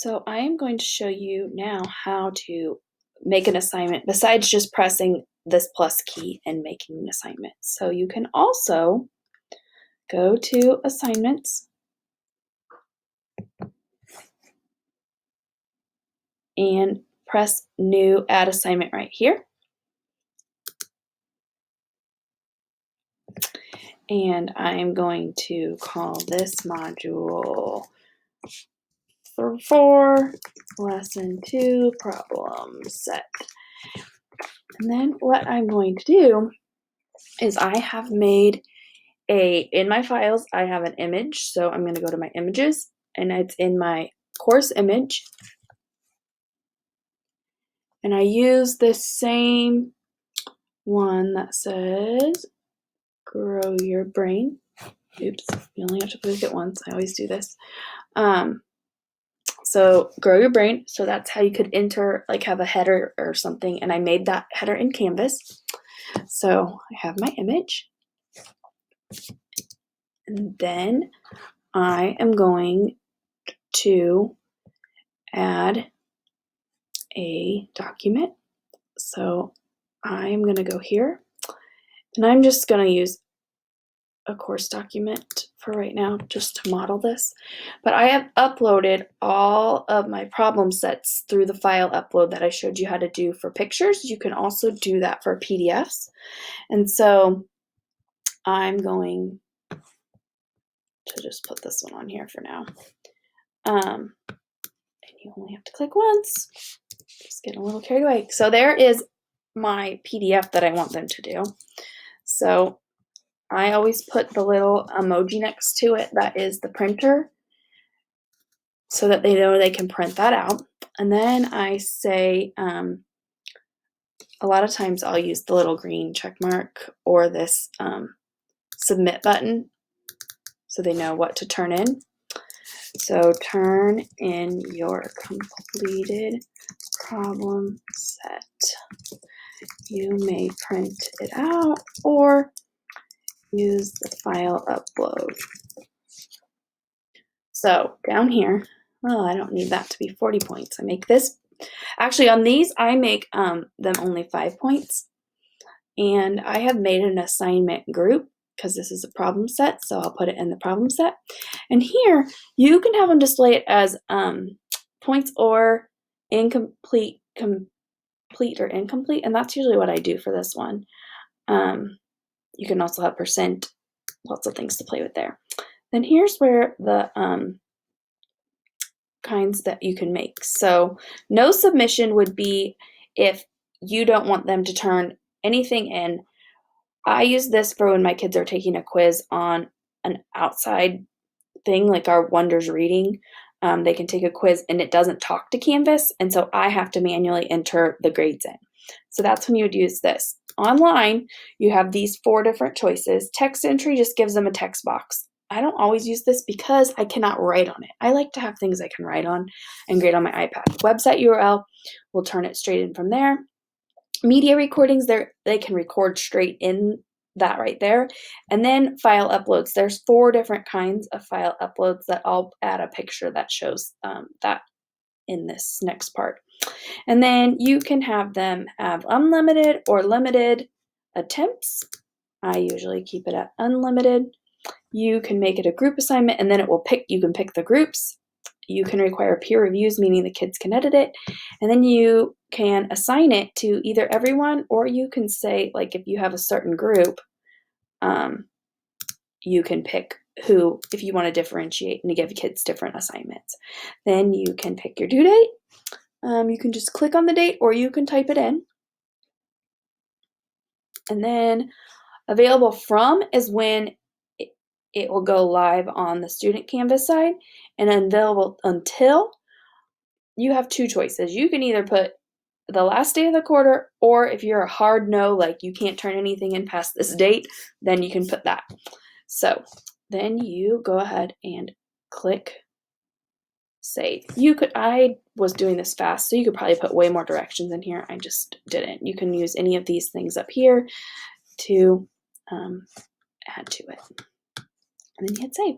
So I am going to show you now how to make an assignment besides just pressing this plus key and making an assignment. So you can also go to assignments and press new add assignment right here. And I'm going to call this module 4, lesson 2, problem set. And then what I'm going to do is I have made in my files, I have an image. So I'm going to go to my images and it's in my course image. And I use this same one that says, grow your brain. Oops, you only have to click it once. I always do this. So grow your brain. So that's how you could enter, like have a header or something. And I made that header in Canvas. So I have my image. And then I am going to add a document. So I'm going to go here and I'm just going to use a course document for right now just to model this. But I have uploaded all of my problem sets through the file upload that I showed you how to do for pictures. You can also do that for PDFs. And so I'm going to just put this one on here for now. And you only have to click once. Just get a little carried away. So there is my PDF that I want them to do. So I always put the little emoji next to it that is the printer so that they know they can print that out. And then I say, a lot of times I'll use the little green check mark or this submit button so they know what to turn in. So turn in your completed problem set. You may print it out or use the file upload. So down here, well, I don't need that to be 40 points. I make this, actually on these, I make them only 5 points. And I have made an assignment group because this is a problem set, so I'll put it in the problem set. And here, you can have them display it as points or incomplete, complete or incomplete, and that's usually what I do for this one. You can also have percent, lots of things to play with there. Then here's where the kinds that you can make. So no submission would be if you don't want them to turn anything in. I use this for when my kids are taking a quiz on an outside thing like our Wonders reading. They can take a quiz and it doesn't talk to Canvas, and so I have to manually enter the grades in. So that's when you would use this. Online, you have these 4 different choices. Text entry just gives them a text box. I don't always use this because I cannot write on it. I like to have things I can write on and grade on my iPad. Website URL will turn it straight in from there. Media recordings, they can record straight in that right there. And then file uploads. There's 4 different kinds of file uploads that I'll add a picture that shows that in this next part. And then you can have them have unlimited or limited attempts. I usually keep it at unlimited. You can make it a group assignment and then it will pick, you can pick the groups. You can require peer reviews, meaning the kids can edit it. And then you can assign it to either everyone, or you can say, like if you have a certain group, you can pick who, if you want to differentiate and give kids different assignments. Then you can pick your due date. You can just click on the date or you can type it in. And then available from is when it will go live on the student Canvas side, and available until, you have 2 choices. You can either put the last day of the quarter, or if you're a hard no, like you can't turn anything in past this date, then you can put that. So then you go ahead and click save. I was doing this fast, so you could probably put way more directions in here. I just didn't. You can use any of these things up here to add to it. And then you hit save.